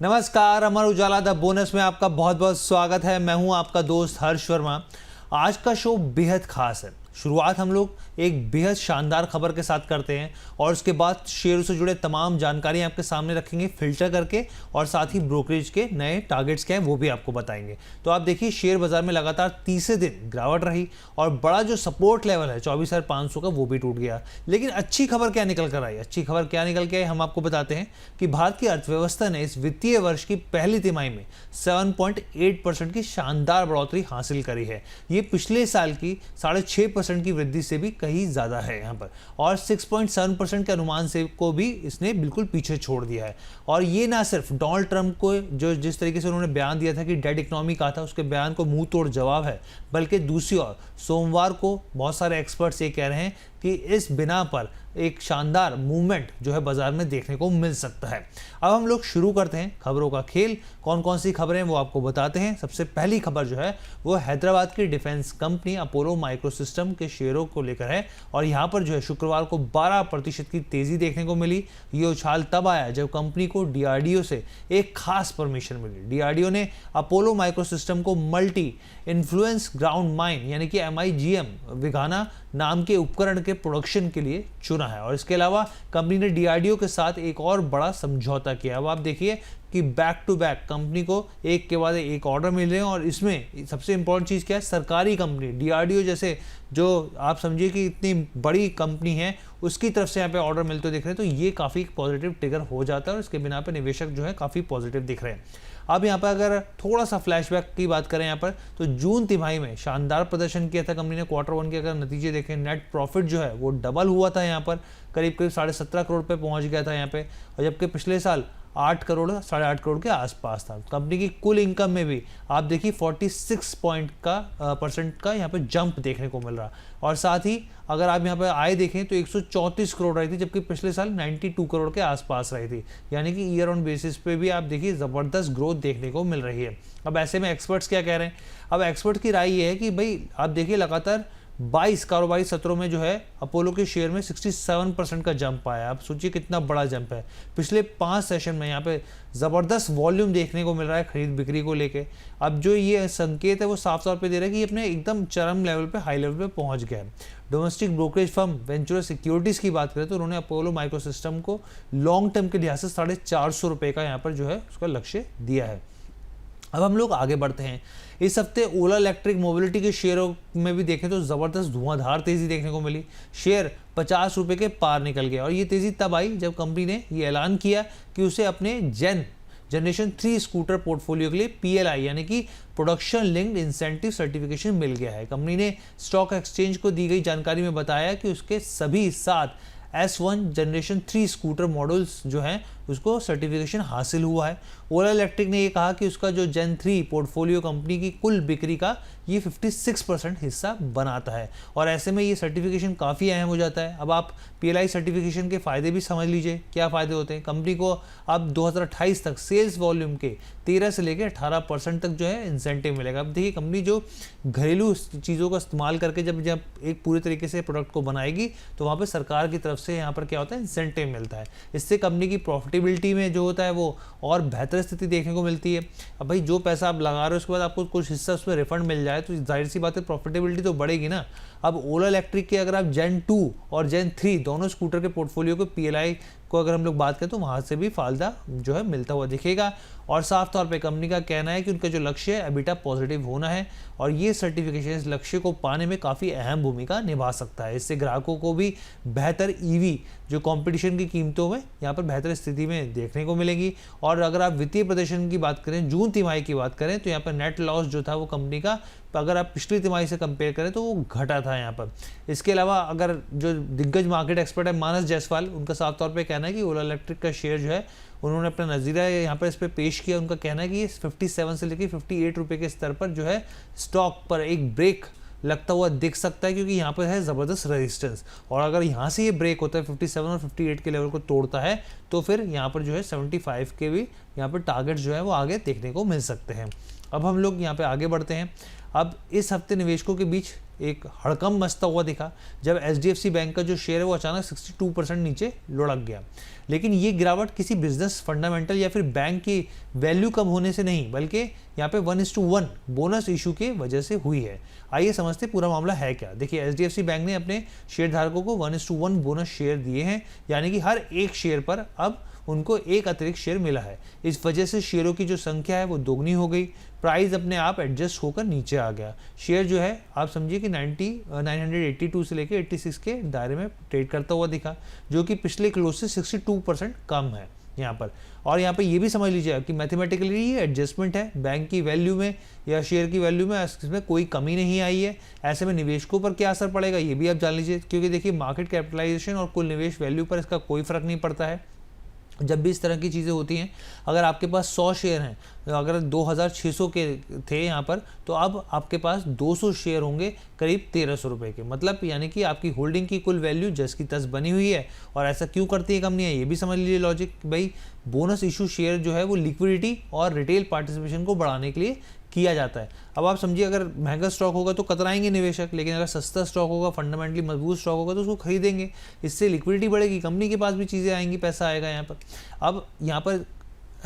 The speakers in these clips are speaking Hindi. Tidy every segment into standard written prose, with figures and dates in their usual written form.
नमस्कार, अमर उजाला द बोनस में आपका बहुत बहुत स्वागत है। मैं हूं आपका दोस्त हर्ष वर्मा। आज का शो बेहद खास है। शुरुआत हम लोग एक बेहद शानदार खबर के साथ करते हैं और उसके बाद शेयरों से जुड़े तमाम जानकारी आपके सामने रखेंगे फिल्टर करके, और साथ ही ब्रोकरेज के नए टारगेट्स क्या हैं वो भी आपको बताएंगे। तो आप देखिए, शेयर बाजार में लगातार तीसरे दिन गिरावट रही और बड़ा जो सपोर्ट लेवल है 24,500 का वो भी टूट गया। लेकिन अच्छी खबर क्या निकल कर आई? अच्छी खबर क्या निकल के आई हम आपको बताते हैं कि भारत की अर्थव्यवस्था ने इस वित्तीय वर्ष की पहली तिमाही में 7.8% की शानदार बढ़ोतरी हासिल करी है। ये पिछले साल की 6.5% की वृद्धि से भी कहीं ज्यादा है यहाँ पर, और 6.7% के अनुमान से को भी इसने बिल्कुल पीछे छोड़ दिया है। और ये ना सिर्फ डोनाल्ड ट्रंप को जो जिस तरीके से उन्होंने बयान दिया था कि डेड इकोनॉमी कहा था, उसके बयान को मुंह तोड़ जवाब है, बल्कि दूसरी ओर सोमवार को बहुत सारे एक्सपर्ट्स ये कह रहे हैं कि इस बिना पर एक शानदार मूवमेंट जो है बाजार में देखने को मिल सकता है। अब हम लोग शुरू करते हैं खबरों का खेल। कौन कौन सी खबरें वो आपको बताते हैं। सबसे पहली खबर जो है वो हैदराबाद की डिफेंस कंपनी अपोलो माइक्रोसिस्टम के शेयरों को लेकर है, और यहाँ पर जो है शुक्रवार को 12% की तेजी देखने को मिली। ये उछाल तब आया जब कंपनी को डीआरडीओ से एक खास परमिशन मिली। डीआरडीओ ने अपोलो माइक्रोसिस्टम को मल्टी इन्फ्लुएंस ग्राउंड माइन यानी कि MIGM विघाना नाम के उपकरण के प्रोडक्शन के लिए चुना है, और इसके अलावा कंपनी ने डीआरडीओ के साथ एक और बड़ा समझौता किया। अब आप देखिए कि बैक टू बैक कंपनी को एक के बाद एक ऑर्डर मिल रहे हैं, और इसमें सबसे इंपॉर्टेंट चीज़ क्या है, सरकारी कंपनी डीआरडीओ जैसे जो आप समझिए कि इतनी बड़ी कंपनी है उसकी तरफ से यहाँ पे ऑर्डर मिलते दिख रहे हैं, तो ये काफ़ी पॉजिटिव ट्रिगर हो जाता है और इसके बिना पे निवेशक जो है काफ़ी पॉजिटिव दिख रहे हैं। अब यहाँ पर अगर थोड़ा सा फ्लैशबैक की बात करें यहाँ पर, तो जून तिमाही में शानदार प्रदर्शन किया था कंपनी ने। Q1 के अगर नतीजे देखें, नेट प्रॉफिट जो है वो डबल हुआ था, यहाँ पर करीब 17.5 करोड़ पे पहुंच गया था यहाँ पे, और जबकि पिछले साल 8 करोड़ 8.5 करोड़ के आसपास था। कंपनी की कुल इनकम में भी आप देखिए 46% का यहाँ पे जंप देखने को मिल रहा, और साथ ही अगर आप यहाँ पे आय देखें तो 134 करोड़ रही थी, जबकि पिछले साल 92 करोड़ के आसपास रही थी। यानी कि ईयर ऑन बेसिस पे भी आप देखिए ज़बरदस्त ग्रोथ देखने को मिल रही है। अब ऐसे में एक्सपर्ट्स क्या कह रहे हैं? अब एक्सपर्ट की राय ये है कि भाई आप देखिए लगातार 22 कारोबारी सत्रों में जो है अपोलो के शेयर में 67% का जंप आया। आप सोचिए कितना बड़ा जंप है। पिछले 5 सेशन में यहाँ पे ज़बरदस्त वॉल्यूम देखने को मिल रहा है खरीद बिक्री को लेके। अब जो ये संकेत है वो साफ तौर पे दे रहा है कि ये अपने एकदम चरम लेवल पे, हाई लेवल पे पहुंच गया है। डोमेस्टिक ब्रोकरेज फर्म वेंचुरस सिक्योरिटीज़ की बात करें तो उन्होंने अपोलो माइक्रोसिस्टम को लॉन्ग टर्म के लिहाज से 450 रुपये का यहाँ पर जो है उसका लक्ष्य दिया है। अब हम लोग आगे बढ़ते हैं। इस हफ्ते ओला इलेक्ट्रिक मोबिलिटी के शेयरों में भी देखें तो ज़बरदस्त धुआंधार तेज़ी देखने को मिली। शेयर 50 रुपये के पार निकल गया, और ये तेज़ी तब आई जब कंपनी ने ये ऐलान किया कि उसे अपने जनरेशन 3 स्कूटर पोर्टफोलियो के लिए PLI यानी कि प्रोडक्शन लिंक्ड इंसेंटिव सर्टिफिकेशन मिल गया है। कंपनी ने स्टॉक एक्सचेंज को दी गई जानकारी में बताया कि उसके सभी 7 S1 जनरेशन 3 स्कूटर मॉडल्स जो हैं उसको सर्टिफिकेशन हासिल हुआ है। ओला इलेक्ट्रिक ने ये कहा कि उसका जो Gen 3 पोर्टफोलियो कंपनी की कुल बिक्री का ये 56% हिस्सा बनाता है, और ऐसे में ये सर्टिफिकेशन काफ़ी अहम हो जाता है। अब आप PLI सर्टिफिकेशन के फ़ायदे भी समझ लीजिए, क्या फ़ायदे होते हैं। कंपनी को अब 2028 तक सेल्स वॉल्यूम के 13 से लेकर 18% तक जो है इंसेंटिव मिलेगा। अब देखिए कंपनी जो घरेलू चीज़ों का इस्तेमाल करके जब एक पूरे तरीके से प्रोडक्ट को बनाएगी तो वहाँ पर सरकार की तरफ से यहाँ पर क्या होता है, इंसेंटिव मिलता है। इससे कंपनी की प्रॉफिटेबिलिटी में जो होता है वो और बेहतर स्थिति देखने को मिलती है। अब भाई जो पैसा आप लगा रहे हो उसके बाद आपको कुछ हिस्सा उसमें रिफंड मिल जाए तो जाहिर सी बात है प्रॉफिटेबिलिटी तो बढ़ेगी ना। अब ओला इलेक्ट्रिक के अगर आप Gen 2 और Gen 3 दोनों स्कूटर के पोर्टफोलियो को PLI को अगर हम लोग बात करें तो वहाँ से भी फायदा जो है मिलता हुआ दिखेगा, और साफ तौर पे कंपनी का कहना है कि उनका जो लक्ष्य है EBITDA पॉजिटिव होना है, और ये सर्टिफिकेशन इस लक्ष्य को पाने में काफ़ी अहम भूमिका निभा सकता है। इससे ग्राहकों को भी बेहतर EV जो कंपटीशन की कीमतों में यहाँ पर बेहतर स्थिति में देखने को मिलेगी। और अगर आप वित्तीय प्रदर्शन की बात करें, जून तिमाही की बात करें, तो यहाँ पर नेट लॉस जो था वो कंपनी का अगर आप पिछली तिमाही से कंपेयर करें तो वो घटा था यहाँ पर। इसके अलावा अगर जो दिग्गज मार्केट एक्सपर्ट है मानस जायसवाल, उनका साफ तौर पे कहना है कि ओला इलेक्ट्रिक का शेयर जो है उन्होंने अपना नज़रिया यहाँ पर इस पर पेश किया। उनका कहना है कि ये 57 से लेकर 58 रुपये के स्तर पर जो है स्टॉक पर एक ब्रेक लगता हुआ दिख सकता है, क्योंकि यहाँ पर है ज़बरदस्त रेजिस्टेंस, और अगर यहाँ से ये ब्रेक होता है 57 और 58 के लेवल को तोड़ता है तो फिर यहाँ पर जो है 75 के भी यहाँ पर टारगेट जो है वो आगे देखने को मिल सकते हैं। अब हम लोग यहाँ पे आगे बढ़ते हैं। अब इस हफ्ते निवेशकों के बीच एक हड़कंप मचता हुआ दिखा जब एचडीएफसी बैंक का जो शेयर है वो अचानक 62% नीचे लुढ़क गया। लेकिन ये गिरावट किसी बिजनेस फंडामेंटल या फिर बैंक की वैल्यू कम होने से नहीं, बल्कि यहाँ पे 1:1 बोनस इशू के वजह से हुई है। आइए समझते पूरा मामला है क्या। देखिए, एचडीएफसी बैंक ने अपने शेयरधारकों को 1:1 बोनस शेयर दिए हैं, यानी कि हर एक शेयर पर अब उनको एक अतिरिक्त शेयर मिला है। इस वजह से शेयरों की जो संख्या है वो दोगुनी हो गई, प्राइस अपने आप एडजस्ट होकर नीचे आ गया। शेयर जो है आप समझिए कि 982 से लेकर 86 के दायरे में ट्रेड करता हुआ दिखा, जो कि पिछले क्लोज से 62% कम है यहाँ पर। और यहाँ पर ये भी समझ लीजिए कि मैथमेटिकली ये एडजस्टमेंट है, बैंक की वैल्यू में या शेयर की वैल्यू में इसमें कोई कमी नहीं आई है। ऐसे में निवेशकों पर क्या असर पड़ेगा ये भी आप जान लीजिए, क्योंकि देखिए मार्केट कैपिटलाइजेशन और कुल निवेश वैल्यू पर इसका कोई फर्क नहीं पड़ता है। जब भी इस तरह की चीज़ें होती हैं, अगर आपके पास 100 शेयर हैं, अगर 2600 के थे यहाँ पर, तो अब आपके पास 200 शेयर होंगे करीब 1300 रुपये के। मतलब यानी कि आपकी होल्डिंग की कुल वैल्यू जस की तस बनी हुई है। और ऐसा क्यों करती है कंपनियाँ, ये भी समझ लीजिए लॉजिक, भाई बोनस इशू शेयर जो है वो लिक्विडिटी और रिटेल पार्टिसिपेशन को बढ़ाने के लिए किया जाता है। अब आप समझिए, अगर महंगा स्टॉक होगा तो कतराएंगे निवेशक, लेकिन अगर सस्ता स्टॉक होगा, फंडामेंटली मजबूत स्टॉक होगा तो उसको खरीदेंगे। इससे लिक्विडिटी बढ़ेगी, कंपनी के पास भी चीज़ें आएंगी, पैसा आएगा यहाँ पर। अब यहाँ पर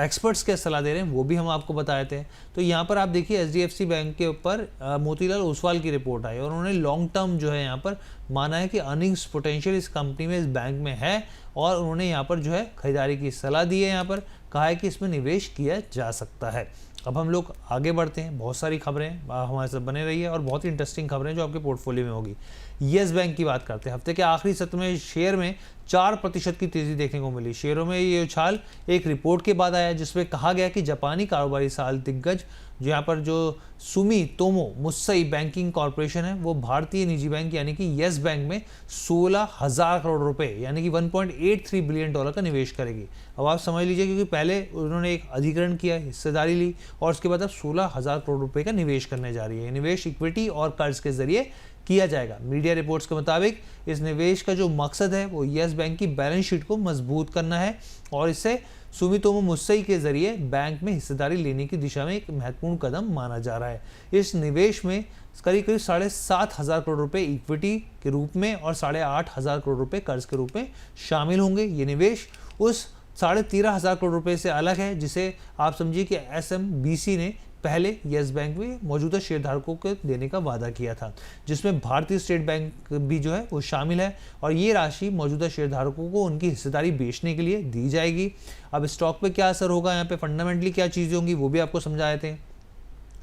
एक्सपर्ट्स क्या सलाह दे रहे हैं वो भी हम आपको बताए थे। तो यहाँ पर आप देखिए एचडीएफसी बैंक के ऊपर मोतीलाल ओसवाल की रिपोर्ट आई और उन्होंने लॉन्ग टर्म जो है यहाँ पर माना है कि अर्निंग्स पोटेंशियल इस कंपनी में, इस बैंक में है, और उन्होंने यहाँ पर जो है खरीदारी की सलाह दी है। यहाँ पर कहा है कि इसमें निवेश किया जा सकता है। अब हम लोग आगे बढ़ते हैं, बहुत सारी खबरें हमारे साथ बने रही है और बहुत ही इंटरेस्टिंग खबरें जो आपके पोर्टफोलियो में होगी। येस बैंक की बात करते हैं। हफ्ते के आखिरी सत्र में शेयर में 4% की तेजी देखने को मिली। शेयरों में ये उछाल एक रिपोर्ट के बाद आया जिसमें कहा गया कि जापानी कारोबारी साल दिग्गज जो यहाँ पर जो सुमितोमो मुत्सुई बैंकिंग कॉरपोरेशन है वो भारतीय निजी बैंक यानी कि येस बैंक में 16,000 करोड़ रुपए यानी कि 1.83 बिलियन डॉलर का निवेश करेगी। अब आप समझ लीजिए, क्योंकि पहले उन्होंने एक अधिग्रहण किया, हिस्सेदारी ली और उसके बाद अब 16,000 करोड़ रुपए का निवेश करने जा रही है। निवेश इक्विटी और कर्ज के जरिए किया जाएगा। मीडिया रिपोर्ट्स के मुताबिक इस निवेश का जो मकसद है वो येस बैंक की बैलेंस शीट को मजबूत करना है और इससे सुमितोमो मुत्सुई के जरिए बैंक में हिस्सेदारी लेने की दिशा में एक महत्वपूर्ण कदम माना जा रहा है। इस निवेश में करीब 7,500 करोड़ रुपए इक्विटी के रूप में और 8,500 करोड़ रुपए कर्ज के रूप में शामिल होंगे। ये निवेश उस 13,500 करोड़ रुपए से अलग है जिसे आप समझिए कि एसएमबीसी ने पहले येस बैंक में मौजूदा शेयरधारकों को देने का वादा किया था, जिसमें भारतीय स्टेट बैंक भी जो है वो शामिल है और ये राशि मौजूदा शेयरधारकों को उनकी हिस्सेदारी बेचने के लिए दी जाएगी। अब स्टॉक पे क्या असर होगा, यहाँ पे फंडामेंटली क्या चीज़ें होंगी वो भी आपको समझाए थे।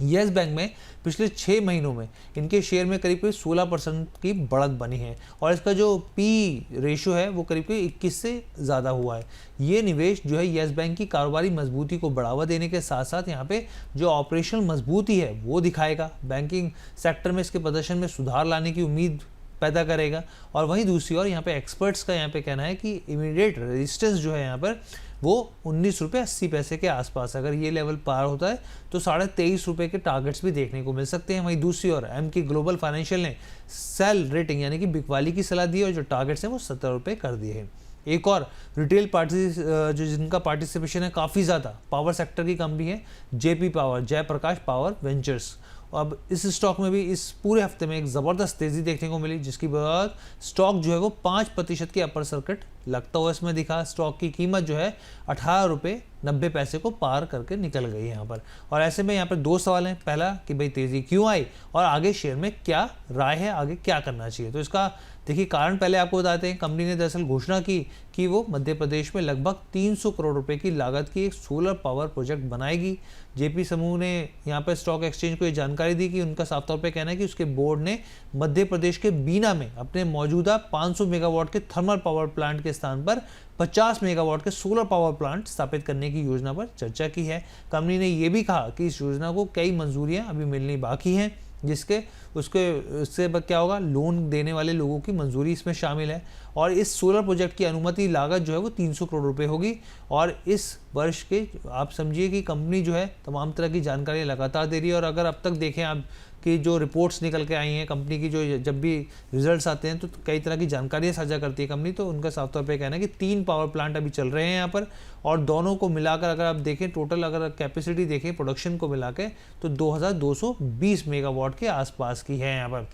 येस बैंक में पिछले 6 महीनों में इनके शेयर में करीब 16% की बढ़त बनी है और इसका जो पी रेशियो है वो करीब 21 से ज़्यादा हुआ है। ये निवेश जो है येस बैंक की कारोबारी मजबूती को बढ़ावा देने के साथ साथ यहाँ पे जो ऑपरेशनल मजबूती है वो दिखाएगा, बैंकिंग सेक्टर में इसके प्रदर्शन में सुधार लाने की उम्मीद पैदा करेगा। और वहीं दूसरी ओर यहाँ पे एक्सपर्ट्स का यहाँ पे कहना है कि इमीडिएट रेजिस्टेंस जो है यहाँ पर वो 19.80 के आसपास, अगर ये लेवल पार होता है तो 23.5 रुपये के टारगेट्स भी देखने को मिल सकते हैं। वहीं दूसरी ओर एमके ग्लोबल फाइनेंशियल ने सेल रेटिंग यानी कि बिकवाली की सलाह दी और जो टारगेट्स हैं वो 70 रुपये कर दिए हैं। एक और रिटेल पार्टी जो जिनका पार्टिसिपेशन है काफ़ी ज़्यादा, पावर सेक्टर की कंपनी है JP power, Jaiprakash power ventures. अब इस स्टॉक में भी इस पूरे हफ्ते में एक ज़बरदस्त तेज़ी देखने को मिली जिसकी बाद स्टॉक जो है वो 5% की अपर सर्किट लगता हुआ इसमें दिखा। स्टॉक की कीमत जो है 18.90 को पार करके निकल गई यहाँ पर। और ऐसे में यहाँ पर 2 सवाल हैं। पहला कि भाई तेज़ी क्यों आई और आगे शेयर में क्या राय है, आगे क्या करना चाहिए। तो इसका देखिए कारण पहले आपको बताते हैं। कंपनी ने दरअसल घोषणा की कि वो मध्य प्रदेश में लगभग 300 करोड़ रुपए की लागत की एक सोलर पावर प्रोजेक्ट बनाएगी। जेपी समूह ने यहाँ पर स्टॉक एक्सचेंज को ये जानकारी दी कि उनका साफ तौर पे कहना है कि उसके बोर्ड ने मध्य प्रदेश के बीना में अपने मौजूदा 500 मेगावाट के थर्मल पावर प्लांट के स्थान पर 50 मेगावाट के सोलर पावर प्लांट स्थापित करने की योजना पर चर्चा की है। कंपनी ने यह भी कहा कि इस योजना को कई मंजूरियां अभी मिलनी बाकी हैं, जिसके उससे क्या होगा, लोन देने वाले लोगों की मंजूरी इसमें शामिल है। और इस सोलर प्रोजेक्ट की अनुमति लागत जो है वो 300 करोड़ रुपए होगी। और इस वर्ष के आप समझिए कि कंपनी जो है तमाम तरह की जानकारी लगातार दे रही है। और अगर अब तक देखें आप की जो रिपोर्ट्स निकल के आई हैं कंपनी की, जो जब भी रिजल्ट्स आते हैं तो कई तरह की जानकारियाँ साझा करती है कंपनी। तो उनका साफ तौर पे कहना है कि 3 पावर प्लांट अभी चल रहे हैं यहाँ पर, और दोनों को मिलाकर अगर आप देखें टोटल अगर कैपेसिटी देखें प्रोडक्शन को मिला के तो 2220 मेगावाट के आसपास की है यहाँ पर।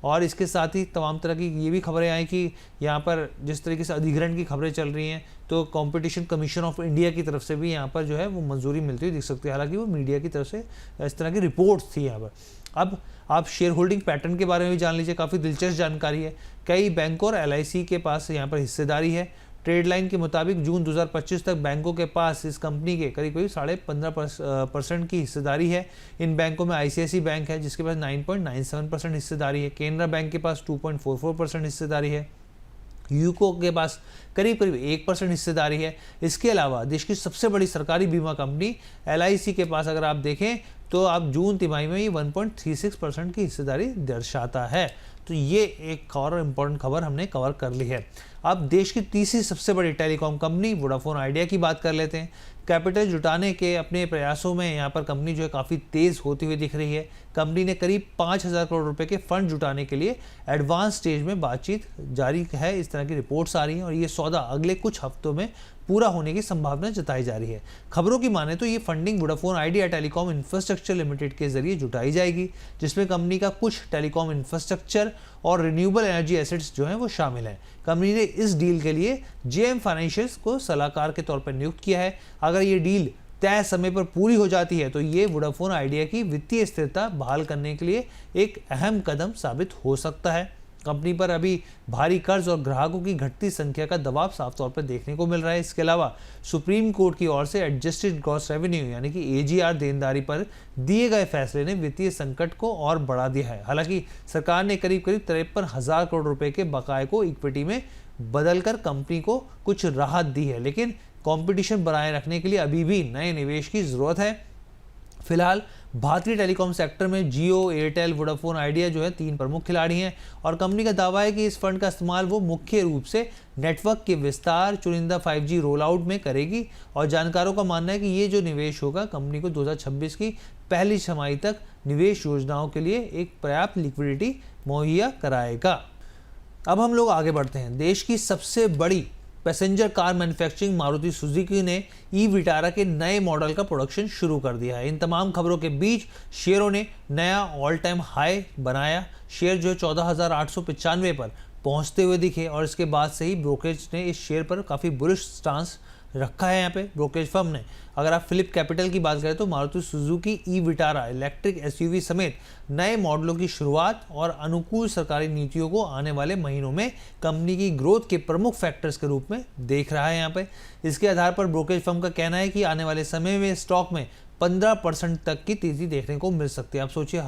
और इसके साथ ही तमाम तरह की ये भी खबरें आई कि यहाँ पर जिस तरीके से अधिग्रहण की खबरें चल रही हैं तो कंपटीशन कमीशन ऑफ इंडिया की तरफ से भी यहाँ पर जो है वो मंजूरी मिलती हुई दिख सकती है। हालांकि वो मीडिया की तरफ से इस तरह की रिपोर्ट्स थी यहाँ पर। अब आप शेयर होल्डिंग पैटर्न के बारे में भी जान लीजिए, काफ़ी दिलचस्प जानकारी है। कई बैंकों और LIC के पास यहाँ पर हिस्सेदारी है। ट्रेड लाइन के मुताबिक जून 2025 तक बैंकों के पास इस कंपनी के करीब 15.5% की हिस्सेदारी है। इन बैंकों में ICICI बैंक है जिसके पास 9.97% हिस्सेदारी है, केनरा बैंक के पास 2.44% हिस्सेदारी है, यूको के पास करीब 1% हिस्सेदारी है। इसके अलावा देश की सबसे बड़ी सरकारी बीमा कंपनी LIC के पास अगर आप देखें तो आप जून तिमाही में ये 1.36% की हिस्सेदारी दर्शाता है। तो ये एक और इम्पोर्टेंट खबर हमने कवर कर ली है। अब देश की तीसरी सबसे बड़ी टेलीकॉम कंपनी वोडाफोन आइडिया की बात कर लेते हैं। कैपिटल जुटाने के अपने प्रयासों में यहाँ पर कंपनी जो है काफ़ी तेज़ होती हुई दिख रही है। कंपनी ने करीब 5,000 करोड़ रुपए के फंड जुटाने के लिए एडवांस स्टेज में बातचीत जारी है, इस तरह की रिपोर्ट्स आ रही हैं और ये सौदा अगले कुछ हफ्तों में पूरा होने की संभावना जताई जा रही है। खबरों की माने तो ये funding Vodafone idea telecom infrastructure limited के जरिए जुटाई जाएगी, जिसमें कंपनी का कुछ टेलीकॉम इंफ्रास्ट्रक्चर और रिन्यूएबल एनर्जी एसेट्स जो हैं वो शामिल हैं। कंपनी ने इस डील के लिए JM फाइनेंशियल्स को सलाहकार के तौर पर नियुक्त किया है। अगर ये डील तय समय पर पूरी हो जाती है तो ये वोडाफोन आइडिया की वित्तीय स्थिरता बहाल करने के लिए एक अहम कदम साबित हो सकता है। कंपनी पर अभी भारी कर्ज और ग्राहकों की घटती संख्या का दबाव साफ तौर पर देखने को मिल रहा है। इसके अलावा सुप्रीम कोर्ट की ओर से एडजस्टेड ग्रॉस रेवेन्यू यानी कि AGR देनदारी पर दिए गए फैसले ने वित्तीय संकट को और बढ़ा दिया है। हालांकि सरकार ने करीब 53,000 करोड़ रुपए के बकाये को इक्विटी में बदलकर कंपनी को कुछ राहत दी है, लेकिन कंपटीशन बनाए रखने के लिए अभी भी नए निवेश की जरूरत है। फिलहाल भारतीय टेलीकॉम सेक्टर में जियो, एयरटेल, वोडाफोन आइडिया जो है 3 प्रमुख खिलाड़ी हैं और कंपनी का दावा है कि इस फंड का इस्तेमाल वो मुख्य रूप से नेटवर्क के विस्तार, चुनिंदा 5G रोल आउट में करेगी। और जानकारों का मानना है कि ये जो निवेश होगा कंपनी को 2026 की पहली छमाही तक निवेश योजनाओं के लिए एक पर्याप्त लिक्विडिटी मुहैया कराएगा। अब हम लोग आगे बढ़ते हैं। देश की सबसे बड़ी passenger car manufacturing Maruti Suzuki ने ई-विटारा के नए मॉडल का प्रोडक्शन शुरू कर दिया है। इन तमाम खबरों के बीच शेयरों ने नया ऑल टाइम हाई बनाया। शेयर जो 14,895 पर पहुंचते हुए दिखे और इसके बाद से ही ब्रोकरेज ने इस शेयर पर काफ़ी बुलिश स्टांस रखा है। यहाँ पे ब्रोकरेज फर्म ने, अगर आप फिलिप कैपिटल की बात करें तो मारुति सुजुकी ई-विटारा इलेक्ट्रिक SUV समेत नए मॉडलों की शुरुआत और अनुकूल सरकारी नीतियों को आने वाले महीनों में कंपनी की ग्रोथ के प्रमुख फैक्टर्स के रूप में देख रहा है। यहाँ पे इसके आधार पर ब्रोकरेज फर्म का कहना है कि आने वाले समय में स्टॉक में 15% तक की तेजी देखने को मिल सकती है। आप सोचिए,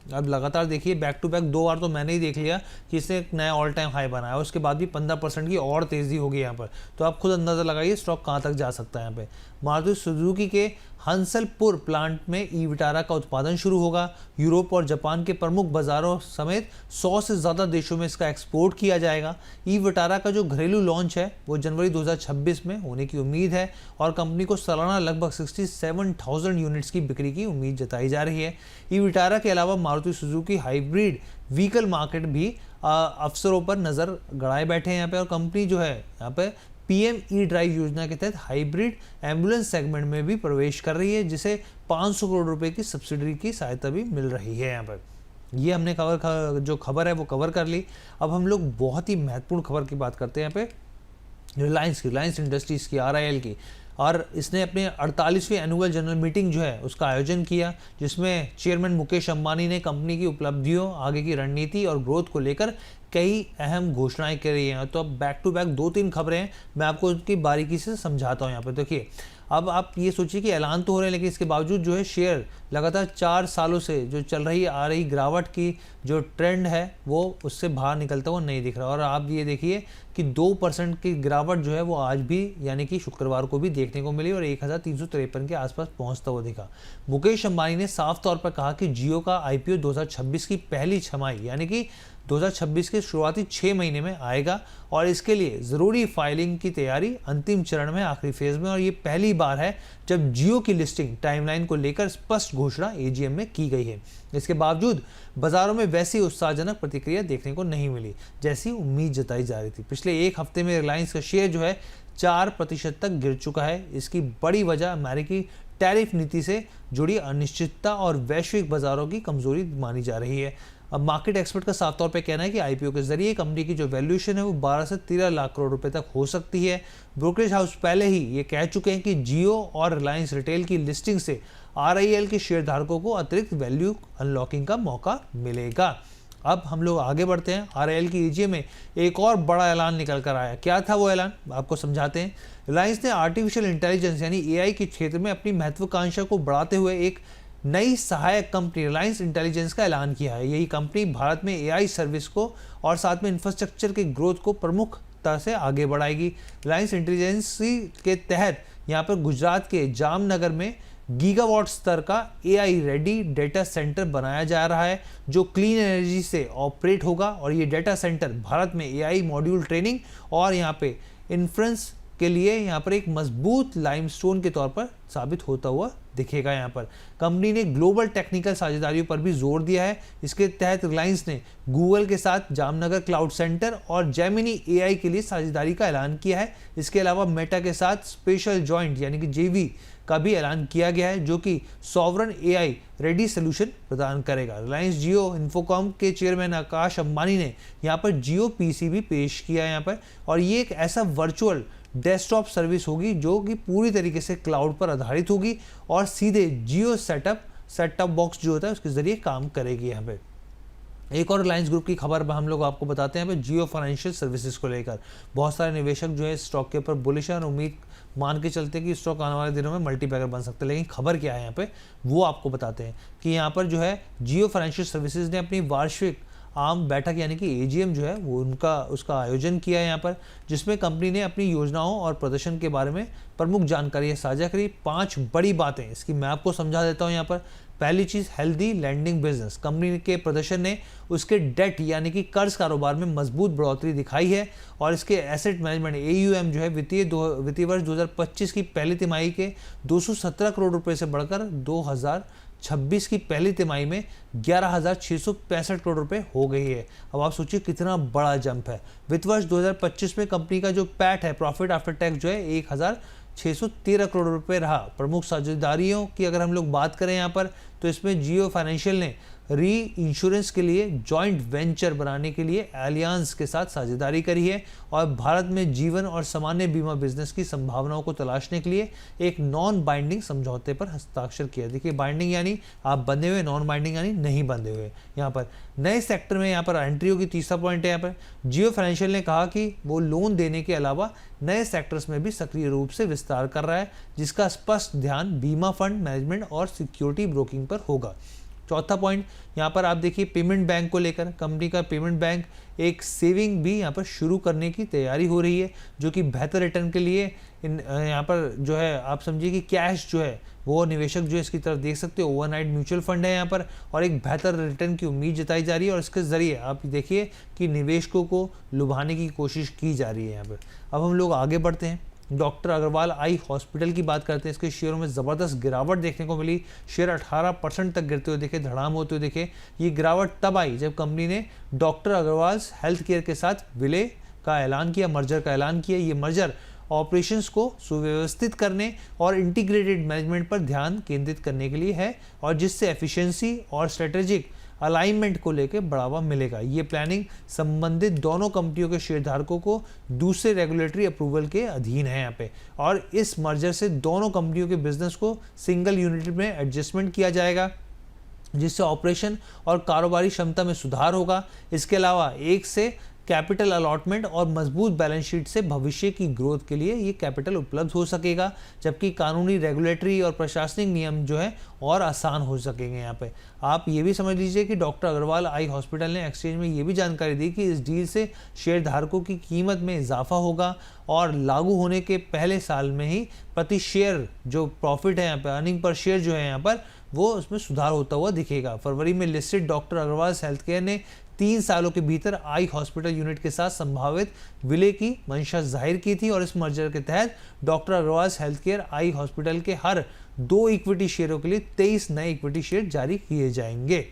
अब लगातार देखिए बैक टू बैक 2 बार तो मैंने ही देख लिया कि इसने एक नया ऑल टाइम हाई बनाया, उसके बाद भी 15% की और तेज़ी होगी यहाँ पर। तो आप खुद अंदाज़ा लगाइए स्टॉक कहाँ तक जा सकता है। यहाँ पे मारुति सुजुकी के हंसलपुर प्लांट में ई-विटारा का उत्पादन शुरू होगा। यूरोप और जापान के प्रमुख बाजारों समेत 100 से ज़्यादा देशों में इसका एक्सपोर्ट किया जाएगा। ई-विटारा का जो घरेलू लॉन्च है वो जनवरी 2026 में होने की उम्मीद है और कंपनी को सालाना लगभग 67,000 यूनिट्स की बिक्री की उम्मीद जताई जा रही है। ई-विटारा के अलावा Maruti Suzuki hybrid vehicle market भी अवसरों पर नज़र गड़ाए बैठे हैं यहाँ पे, और कंपनी जो है यहाँ पे PM ई-ड्राइव योजना के तहत हाइब्रिड एम्बुलेंस सेगमेंट में भी प्रवेश कर रही है, जिसे 500 करोड़ रुपए की सब्सिडी की सहायता भी मिल रही है। यहाँ पर ये हमने जो खबर है वो कवर कर ली। अब हम लोग बहुत ही महत्वपूर्ण खबर की बात करते हैं यहाँ पे रिलायंस इंडस्ट्रीज़ की, RIL की। और इसने अपने 48वीं एनुअल जनरल मीटिंग जो है उसका आयोजन किया, जिसमें चेयरमैन मुकेश अंबानी ने कंपनी की उपलब्धियों, आगे की रणनीति और ग्रोथ को लेकर कई अहम घोषणाएं करी हैं। तो अब बैक टू बैक 2-3 खबरें हैं, मैं आपको उनकी बारीकी से समझाता हूं। यहाँ पे देखिए, अब आप ये सोचिए कि ऐलान तो हो रहे हैं लेकिन इसके बावजूद जो है शेयर लगातार 4 सालों से जो चल रही आ रही गिरावट की जो ट्रेंड है वो उससे बाहर निकलता हुआ नहीं दिख रहा। और आप ये देखिए कि 2% की गिरावट जो है वो आज भी यानी कि शुक्रवार को भी देखने को मिली और 1353 के आसपास पहुंचता हुआ दिखा। मुकेश अंबानी ने साफ तौर पर कहा कि जियो का IPO 2026 की पहली छमाही यानी कि 2026 के शुरुआती 6 महीने में आएगा और इसके लिए ज़रूरी फाइलिंग की तैयारी अंतिम चरण में, आखिरी फेज में। और ये पहली बार है जब जियो की लिस्टिंग टाइमलाइन को लेकर स्पष्ट घोषणा एजीएम में की गई है। इसके बावजूद बाजारों में वैसी उत्साहजनक प्रतिक्रिया देखने को नहीं मिली जैसी उम्मीद जताई जा रही थी। पिछले एक हफ्ते में रिलायंस का शेयर जो है 4% तक गिर चुका है। इसकी बड़ी वजह अमेरिकी टैरिफ नीति से जुड़ी अनिश्चितता और वैश्विक बाजारों की कमजोरी मानी जा रही है। अब मार्केट एक्सपर्ट का साफ तौर पे कहना है कि आईपीओ के जरिए कंपनी की जो वैल्यूएशन है वो 12 से 13 लाख करोड़ रुपए तक हो सकती है। ब्रोकरेज हाउस पहले ही ये कह चुके हैं कि जियो और रिलायंस रिटेल की लिस्टिंग से आरआईएल के शेयरधारकों को अतिरिक्त वैल्यू अनलॉकिंग का मौका मिलेगा। अब हम लोग आगे बढ़ते हैं। आरआईएल की एजीएम में एक और बड़ा ऐलान निकल कर आया। क्या था वो ऐलान, आपको समझाते हैं। रिलायंस ने आर्टिफिशियल इंटेलिजेंस यानी एआई के क्षेत्र में अपनी महत्वाकांक्षा को बढ़ाते हुए एक नई सहायक कंपनी रिलायंस इंटेलिजेंस का ऐलान किया है। यही कंपनी भारत में एआई सर्विस को और साथ में इंफ्रास्ट्रक्चर के ग्रोथ को प्रमुखता से आगे बढ़ाएगी। रिलायंस इंटेलिजेंस के तहत यहाँ पर गुजरात के जामनगर में गीगावाट स्तर का एआई रेडी डेटा सेंटर बनाया जा रहा है जो क्लीन एनर्जी से ऑपरेट होगा। और ये डेटा सेंटर भारत में एआई मॉड्यूल ट्रेनिंग और यहाँ पे इन्फ्रेंस के लिए यहाँ पर एक मजबूत लाइमस्टोन के तौर पर साबित होता हुआ दिखेगा। यहाँ पर कंपनी ने ग्लोबल टेक्निकल साझेदारियों पर भी जोर दिया है। इसके तहत रिलायंस ने गूगल के साथ जामनगर क्लाउड सेंटर और जेमिनी एआई के लिए साझेदारी का ऐलान किया है। इसके अलावा मेटा के साथ स्पेशल जॉइंट यानी कि जेवी का भी ऐलान किया गया है जो कि सॉवरन एआई रेडी सोल्यूशन प्रदान करेगा। रिलायंस जियो इन्फोकॉम के चेयरमैन आकाश अंबानी ने यहाँ पर जियो पीसी भी पेश किया है यहाँ पर। और ये एक ऐसा वर्चुअल डेस्कटॉप सर्विस होगी जो कि पूरी तरीके से क्लाउड पर आधारित होगी और सीधे जियो सेटअप बॉक्स जो होता है उसके जरिए काम करेगी। यहाँ पे एक और रिलायंस ग्रुप की खबर हम लोग आपको बताते हैं यहाँ पे जियो फाइनेंशियल सर्विसेज को लेकर बहुत सारे निवेशक जो है स्टॉक के ऊपर बुलिश है और उम्मीद मान के चलते कि स्टॉक आने वाले दिनों में मल्टीबैगर बन सकते हैं। लेकिन खबर क्या है यहाँ पे वो आपको बताते हैं कि यहाँ पर जो है जियो फाइनेंशियल सर्विसेज ने अपनी वार्षिक आम बैठक यानी कि एजीएम जो है वो उसका आयोजन किया है यहाँ पर, जिसमें कंपनी ने अपनी योजनाओं और प्रदर्शन के बारे में प्रमुख जानकारी साझा करी। 5 बड़ी बातें इसकी मैं आपको समझा देता हूँ यहाँ पर। पहली चीज़ हेल्दी लैंडिंग बिजनेस। कंपनी के प्रदर्शन ने उसके डेट यानी कि कर्ज कारोबार में मजबूत बढ़ोतरी दिखाई है और इसके एसेट मैनेजमेंट एयूएम जो है वित्तीय वर्ष 2025 की पहली तिमाही के 217 करोड़ रुपए से बढ़कर 2026 की पहली तिमाही में 11,665 करोड़ रुपए हो गई है। अब आप सोचिए कितना बड़ा जंप है। वित्त वर्ष 2025 में कंपनी का जो पैट है प्रॉफिट आफ्टर टैक्स जो है 1,613 करोड़ रुपए रहा। प्रमुख साझेदारियों की अगर हम लोग बात करें यहाँ पर तो इसमें जियो फाइनेंशियल ने री इंश्योरेंस के लिए जॉइंट वेंचर बनाने के लिए एलियांस के साथ साझेदारी करी है और भारत में जीवन और सामान्य बीमा बिजनेस की संभावनाओं को तलाशने के लिए एक नॉन बाइंडिंग समझौते पर हस्ताक्षर किया। देखिए बाइंडिंग यानी आप बंधे हुए, नॉन बाइंडिंग यानी नहीं बंधे हुए। यहाँ पर नए सेक्टर में यहाँ पर एंट्री होगी। तीसरा पॉइंट है यहाँ पर जियो फाइनेंशियल ने कहा कि वो लोन देने के अलावा नए सेक्टर्स में भी सक्रिय रूप से विस्तार कर रहा है जिसका स्पष्ट ध्यान बीमा फंड मैनेजमेंट और सिक्योरिटी ब्रोकिंग पर होगा। चौथा पॉइंट यहाँ पर आप देखिए पेमेंट बैंक को लेकर कंपनी का पेमेंट बैंक एक सेविंग भी यहाँ पर शुरू करने की तैयारी हो रही है जो कि बेहतर रिटर्न के लिए यहाँ पर जो है आप समझिए कि कैश जो है वो निवेशक जो इसकी तरफ देख सकते हो। ओवरनाइट म्यूचुअल फंड है यहाँ पर और एक बेहतर रिटर्न की उम्मीद जताई जा रही है और इसके जरिए आप देखिए कि निवेशकों को लुभाने की कोशिश की जा रही है यहाँ पर। अब हम लोग आगे बढ़ते हैं। डॉक्टर अग्रवाल आई हॉस्पिटल की बात करते हैं। इसके शेयरों में ज़बरदस्त गिरावट देखने को मिली। शेयर 18% तक गिरते हुए देखे, धड़ाम होते हुए देखे। ये गिरावट तब आई जब कंपनी ने डॉक्टर अग्रवाल हेल्थ केयर के साथ विलय का ऐलान किया, मर्जर का ऐलान किया। ये मर्जर ऑपरेशंस को सुव्यवस्थित करने और इंटीग्रेटेड मैनेजमेंट पर ध्यान केंद्रित करने के लिए है और जिससे एफिशिएंसी और स्ट्रेटेजिक अलाइनमेंट को लेकर बढ़ावा मिलेगा। ये प्लानिंग संबंधित दोनों कंपनियों के शेयरधारकों को दूसरे रेगुलेटरी अप्रूवल के अधीन है यहाँ पे और इस मर्जर से दोनों कंपनियों के बिजनेस को सिंगल यूनिट में एडजस्टमेंट किया जाएगा जिससे ऑपरेशन और कारोबारी क्षमता में सुधार होगा। इसके अलावा एक से कैपिटल अलॉटमेंट और मजबूत बैलेंस शीट से भविष्य की ग्रोथ के लिए ये कैपिटल उपलब्ध हो सकेगा जबकि कानूनी रेगुलेटरी और प्रशासनिक नियम जो है और आसान हो सकेंगे। यहाँ पे आप ये भी समझ लीजिए कि डॉक्टर अग्रवाल आई हॉस्पिटल ने एक्सचेंज में ये भी जानकारी दी कि इस डील से शेयरधारकों की कीमत में इजाफा होगा और लागू होने के पहले साल में ही प्रति शेयर जो प्रॉफिट है यहाँ पे अर्निंग पर शेयर जो है यहाँ पर वो उसमें सुधार होता हुआ दिखेगा। फरवरी में listed doctor Agarwal health care ने 3 सालों के भीतर आई हॉस्पिटल यूनिट के साथ संभावित विलय की मंशा जाहिर की थी और इस मर्जर के तहत doctor Agarwal health care eye hospital के हर 2 इक्विटी शेयरों के लिए 23 नए इक्विटी शेयर जारी किए जाएंगे।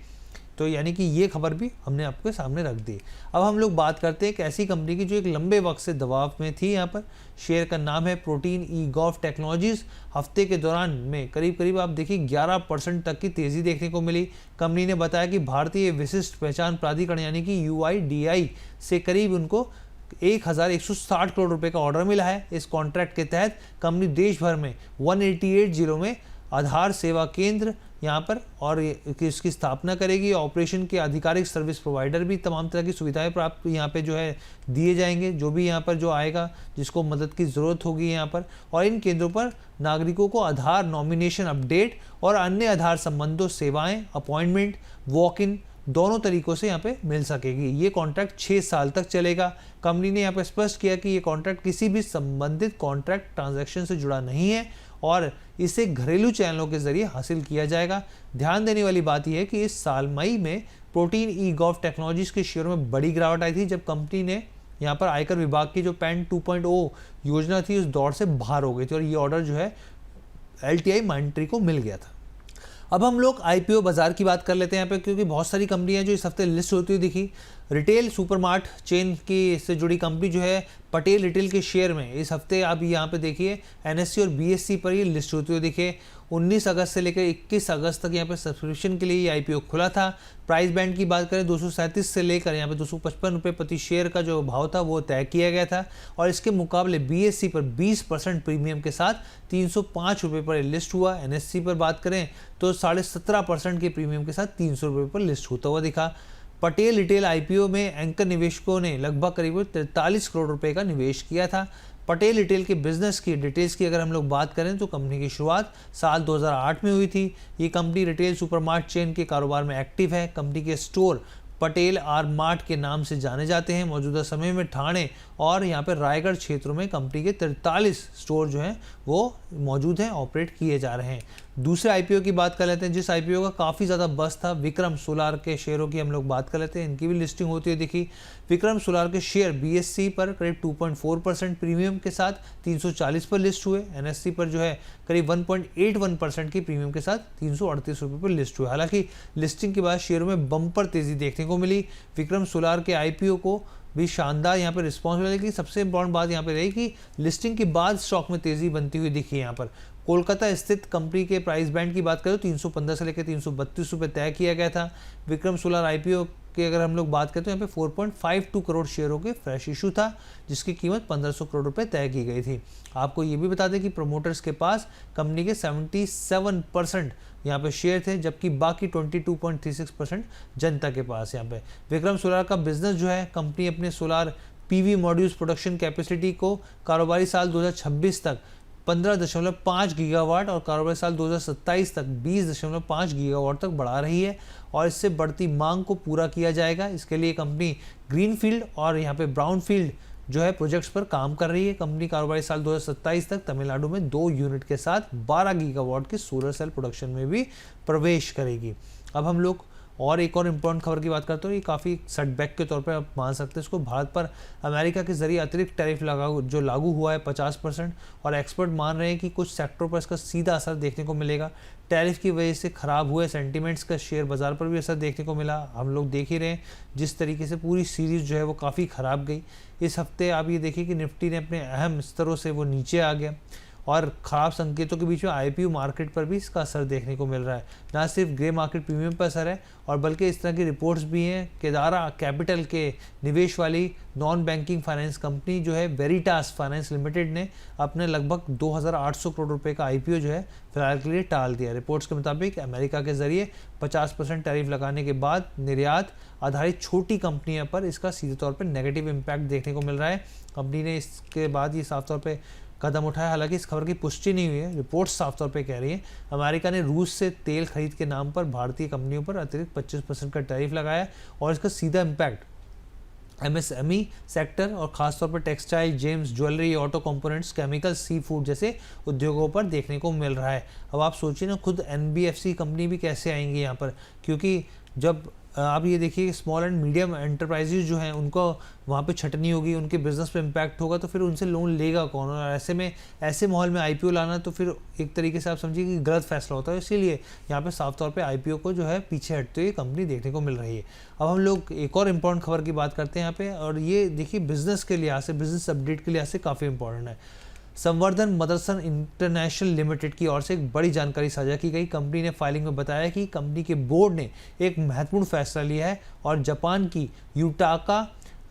तो यानी कि ये खबर भी हमने आपके सामने रख दी। अब हम लोग बात करते हैं एक ऐसी कंपनी की जो एक लंबे वक्त से दबाव में थी। यहाँ पर शेयर का नाम है प्रोटीन ईगॉफ टेक्नोलॉजीज। हफ्ते के दौरान में करीब आप देखिए 11% तक की तेज़ी देखने को मिली। कंपनी ने बताया कि भारतीय विशिष्ट पहचान प्राधिकरण यानी कि UIDAI से करीब उनको 1160 करोड़ रुपए का ऑर्डर मिला है। इस कॉन्ट्रैक्ट के तहत कंपनी देश भर में 188 जिलों में आधार सेवा केंद्र यहाँ पर और इसकी स्थापना करेगी। ऑपरेशन के आधिकारिक सर्विस प्रोवाइडर भी तमाम तरह की सुविधाएं प्राप्त यहाँ पे जो है दिए जाएंगे, जो भी यहाँ पर जो आएगा जिसको मदद की ज़रूरत होगी यहाँ पर। और इन केंद्रों पर नागरिकों को आधार नॉमिनेशन अपडेट और अन्य आधार संबंधों सेवाएं, अपॉइंटमेंट, वॉक इन दोनों तरीकों से यहाँ पे मिल सकेगी। ये कॉन्ट्रैक्ट 6 साल तक चलेगा। कंपनी ने यहाँ पे स्पष्ट किया कि ये कॉन्ट्रैक्ट किसी भी संबंधित कॉन्ट्रैक्ट ट्रांजैक्शन से जुड़ा नहीं है और इसे घरेलू चैनलों के जरिए हासिल किया जाएगा। ध्यान देने वाली बात यह है कि इस साल मई में प्रोटीन ईगॉफ टेक्नोलॉजीज के शेयरों में बड़ी गिरावट आई थी जब कंपनी ने यहाँ पर आयकर विभाग की जो पैन 2.0 योजना थी उस दौर से बाहर हो गई थी और ये ऑर्डर जो है LTI माइंट्री को मिल गया था। अब हम लोग IPO बाजार की बात कर लेते हैं यहाँ पे, क्योंकि बहुत सारी कंपनियां जो इस हफ्ते लिस्ट होती हुई दिखी। रिटेल सुपरमार्ट चेन की से जुड़ी कंपनी जो है पटेल रिटेल के शेयर में इस हफ्ते आप यहाँ पे देखिए NSE और BSE पर ये लिस्ट होते हुए दिखे। 19 अगस्त से लेकर 21 अगस्त तक यहाँ पे सब्सक्रिप्शन के लिए ये IPO खुला था। प्राइस बैंड की बात करें 237 से लेकर यहाँ पे 255 रुपये प्रति शेयर का जो भाव था वो तय किया गया था और इसके मुकाबले BSE पर 20% प्रीमियम के साथ 305 रुपये पर लिस्ट हुआ। NSE पर बात करें तो 17.5% के प्रीमियम के साथ 300 रुपये पर लिस्ट होता हुआ दिखा। पटेल रिटेल IPO में एंकर निवेशकों ने लगभग करीब 43 करोड़ रुपए का निवेश किया था। पटेल रिटेल के बिजनेस की डिटेल्स की अगर हम लोग बात करें तो कंपनी की शुरुआत साल 2008 में हुई थी। ये कंपनी रिटेल सुपरमार्ट चेन के कारोबार में एक्टिव है। कंपनी के स्टोर पटेल आर मार्ट के नाम से जाने जाते हैं। मौजूदा समय में ठाणे और यहाँ पर रायगढ़ क्षेत्रों में कंपनी के 43 स्टोर जो हैं वो मौजूद हैं, ऑपरेट किए जा रहे हैं। दूसरे IPO की बात कर लेते हैं जिस IPO का काफ़ी ज़्यादा बस था। विक्रम सोलार के शेयरों की हम लोग बात कर लेते हैं, इनकी भी लिस्टिंग होती हुई दिखी। विक्रम सोलार के शेयर BSE पर करीब 2.4% प्रीमियम के साथ 340 पर लिस्ट हुए। NSE पर जो है करीब 1.81% की प्रीमियम के साथ 338 रुपये पर लिस्ट हुए। हालांकि लिस्टिंग के बाद शेयरों में बम्पर तेज़ी देखने को मिली। विक्रम सोलार के IPO को भी शानदार यहाँ पर रिस्पॉन्स मिला, लेकिन सबसे इम्पोर्टेंट बात यहाँ पे रही कि लिस्टिंग के बाद स्टॉक में तेज़ी बनती हुई दिखी। यहाँ पर कोलकाता स्थित कंपनी के प्राइस बैंड की बात करें तो 315 से लेकर 332 रुपये तय किया गया था। विक्रम सोलार IPO की अगर हम लोग बात करें तो यहाँ पे 4.52 करोड़ शेयरों के फ्रेश इशू था जिसकी कीमत 1500 करोड़ रुपए तय की गई थी। आपको ये भी बता दें कि प्रोमोटर्स के पास कंपनी के 77% यहाँ पे शेयर थे जबकि बाकी 22.36% जनता के पास। यहाँ पे विक्रम सोलार का बिजनेस जो है, कंपनी अपने solar PV modules production capacity को कारोबारी साल 2026 तक 15.5 गीगावाट और कारोबारी साल 2027 तक 20.5 गीगावाट तक बढ़ा रही है और इससे बढ़ती मांग को पूरा किया जाएगा। इसके लिए कंपनी ग्रीनफील्ड और यहाँ पे ब्राउनफील्ड जो है प्रोजेक्ट्स पर काम कर रही है। कंपनी कारोबारी साल 2027 तक तमिलनाडु में 2 यूनिट के साथ 12 गीगावाट के सोलर सेल प्रोडक्शन में भी प्रवेश करेगी। अब हम लोग और एक और इम्पोर्टेंट खबर की बात करते हैं, ये काफ़ी सेटबैक के तौर पे आप मान सकते हैं इसको। भारत पर अमेरिका के जरिए अतिरिक्त टैरिफ लागू हुआ है 50% और एक्सपर्ट मान रहे हैं कि कुछ सेक्टरों पर इसका सीधा असर देखने को मिलेगा। टैरिफ की वजह से ख़राब हुए सेंटीमेंट्स का शेयर बाजार पर भी असर देखने को मिला। हम लोग देख ही रहे हैं जिस तरीके से पूरी सीरीज़ जो है वो काफ़ी ख़राब गई। इस हफ्ते आप ये देखिए कि निफ्टी ने अपने अहम स्तरों से वो नीचे आ गया और ख़राब संकेतों के बीच में IPO मार्केट पर भी इसका असर देखने को मिल रहा है। ना सिर्फ ग्रे मार्केट प्रीमियम पर असर है और बल्कि इस तरह की रिपोर्ट्स भी हैं। केदारा कैपिटल के निवेश वाली नॉन बैंकिंग फाइनेंस कंपनी जो है वेरिटास फाइनेंस लिमिटेड ने अपने लगभग 2800 करोड़ रुपए का IPO जो है फिलहाल के लिए टाल दिया। रिपोर्ट्स के मुताबिक अमेरिका के जरिए 50% टैरिफ लगाने के बाद निर्यात आधारित छोटी कंपनियों पर इसका सीधे तौर पर नेगेटिव इम्पैक्ट देखने को मिल रहा है। कंपनी ने इसके बाद ये साफ तौर पर कदम उठाया। हालांकि इस खबर की पुष्टि नहीं हुई है, रिपोर्ट्स साफ तौर पे कह रही है अमेरिका ने रूस से तेल खरीद के नाम पर भारतीय कंपनियों पर अतिरिक्त 25% का टैरिफ लगाया और इसका सीधा इम्पैक्ट MSME सेक्टर और खासतौर पर textile, gems, jewellery, auto components, chemical, seafood जैसे उद्योगों पर देखने को मिल रहा है। अब आप सोचिए ना, खुद NBFC कंपनी भी कैसे आएंगी यहाँ पर, क्योंकि जब आप ये देखिए स्मॉल एंड मीडियम एंटरप्राइजेज जो हैं उनको वहाँ पे छटनी होगी, उनके बिजनेस पे इम्पैक्ट होगा, तो फिर उनसे लोन लेगा कौन? और ऐसे माहौल में आईपीओ लाना तो फिर एक तरीके से आप समझिए कि गलत फैसला होता है। इसीलिए यहाँ पे साफ तौर पे आईपीओ को जो है पीछे हटते हुए कंपनी देखने को मिल रही है। अब हम लोग एक और इम्पॉर्टेंट खबर की बात करते हैं यहाँ पे, और ये देखिए बिजनेस के लिहाज से, बिजनेस अपडेट के लिहाज से काफ़ी इंपॉर्टेंट है। संवर्धन मदरसन इंटरनेशनल लिमिटेड की ओर से एक बड़ी जानकारी साझा की गई। कंपनी ने फाइलिंग में बताया कि कंपनी के बोर्ड ने एक महत्वपूर्ण फैसला लिया है और जापान की यूटाका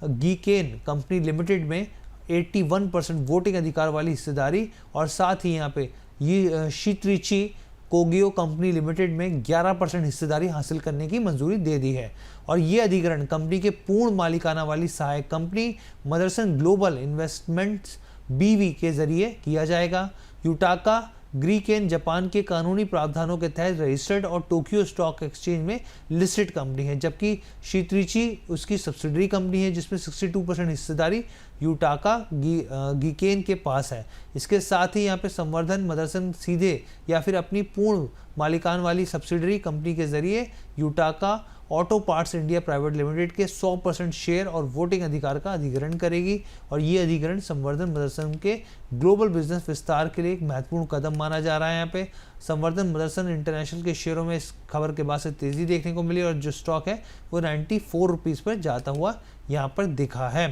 गीकेन कंपनी लिमिटेड में 81% वोटिंग अधिकार वाली हिस्सेदारी, और साथ ही यहाँ पे ये शीतरिची कोगियो कंपनी लिमिटेड में 11% हिस्सेदारी हासिल करने की मंजूरी दे दी है। और ये अधिग्रहण कंपनी के पूर्ण मालिकाना वाली सहायक कंपनी मदरसन ग्लोबल इन्वेस्टमेंट्स बीवी के जरिए किया जाएगा। यूटाका ग्रीकेन जापान के कानूनी प्रावधानों के तहत रजिस्टर्ड और टोक्यो स्टॉक एक्सचेंज में लिस्टेड कंपनी है, जबकि शीतरिची उसकी सब्सिडरी कंपनी है जिसमें 62% हिस्सेदारी यूटाका गीकेन के पास है। इसके साथ ही यहाँ पे संवर्धन मदरसन सीधे या फिर अपनी पूर्ण मालिकान वाली सब्सिडरी कंपनी के जरिए Yutaka auto parts India private limited के 100% शेयर और वोटिंग अधिकार का अधिग्रहण करेगी। और ये अधिग्रहण संवर्धन मदरसन के ग्लोबल बिजनेस विस्तार के लिए एक महत्वपूर्ण कदम माना जा रहा है। यहाँ पे संवर्धन मदरसन इंटरनेशनल के शेयरों में इस खबर के बाद से तेज़ी देखने को मिली और जो स्टॉक है वो 94 रुपीज़ पर जाता हुआ यहाँ पर दिखा है।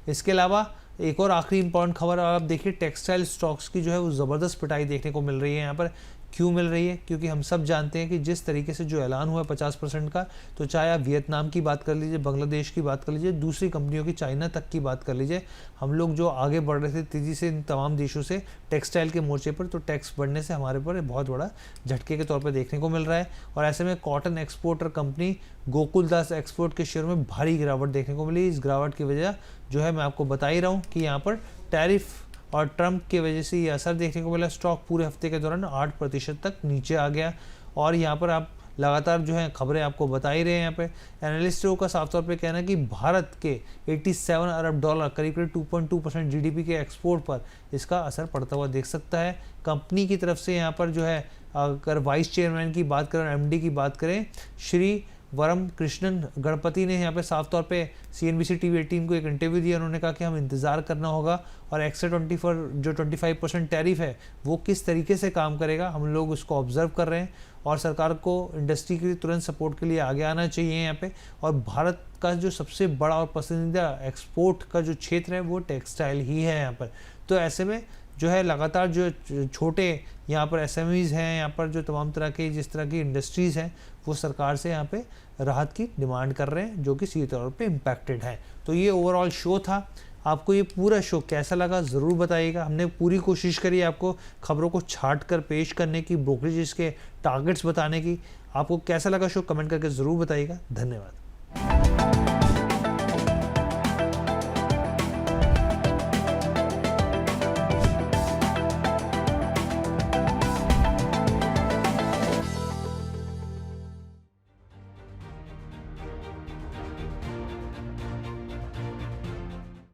इसके अलावा एक और आखिरी इंपॉर्टेंट खबर आप देखिए, टेक्सटाइल स्टॉक्स की जो है वो ज़बरदस्त पिटाई देखने को मिल रही है यहाँ पर। क्यों मिल रही है? क्योंकि हम सब जानते हैं कि जिस तरीके से जो ऐलान हुआ है 50% का, तो चाहे आप वियतनाम की बात कर लीजिए, बांग्लादेश की बात कर लीजिए, दूसरी कंपनियों की, चाइना तक की बात कर लीजिए, हम लोग जो आगे बढ़ रहे थे तेज़ी से इन तमाम देशों से टेक्सटाइल के मोर्चे पर, तो टैक्स बढ़ने से हमारे पर बहुत बड़ा झटके के तौर पर देखने को मिल रहा है। और ऐसे में cotton exporter company Gokuldas export के शेयर में भारी गिरावट देखने को मिली। इस गिरावट की वजह जो है मैं आपको बता ही रहा हूँ कि यहाँ पर टैरिफ और ट्रंप की वजह से ये असर देखने को मिला। स्टॉक पूरे हफ्ते के दौरान 8% तक नीचे आ गया। और यहाँ पर आप लगातार जो है खबरें आपको बता ही रहे हैं। यहाँ पे एनालिस्टों का साफ तौर पे कहना है कि भारत के 87 अरब डॉलर करीब 2.2% जीडीपी के एक्सपोर्ट पर इसका असर पड़ता हुआ देख सकता है। कंपनी की तरफ से यहाँ पर जो है अगर वाइस चेयरमैन की बात करें, एमडी की बात करें, श्री वरम कृष्णन गणपति ने यहाँ पे साफ तौर पे CNBC TV 18 को एक इंटरव्यू दिया। उन्होंने कहा कि हम इंतज़ार करना होगा और एक्स्ट्रा 25% टैरिफ है वो किस तरीके से काम करेगा, हम लोग उसको ऑब्जर्व कर रहे हैं। और सरकार को इंडस्ट्री के लिए तुरंत सपोर्ट के लिए आगे आना चाहिए यहाँ पे। और भारत का जो सबसे बड़ा और पसंदीदा एक्सपोर्ट का जो क्षेत्र है वो टेक्सटाइल ही है यहाँ पर। तो ऐसे में जो है लगातार जो छोटे यहाँ पर SMEs हैं, यहाँ पर जो तमाम तरह के जिस तरह की इंडस्ट्रीज़ हैं वो सरकार से यहाँ पे राहत की डिमांड कर रहे हैं, जो कि सीधे तौर पे इम्पैक्टेड है। तो ये ओवरऑल शो था। आपको ये पूरा शो कैसा लगा ज़रूर बताइएगा। हमने पूरी कोशिश करी आपको खबरों को छाट कर पेश करने की, ब्रोकरेज के टारगेट्स बताने की। आपको कैसा लगा शो कमेंट करके ज़रूर बताइएगा। धन्यवाद।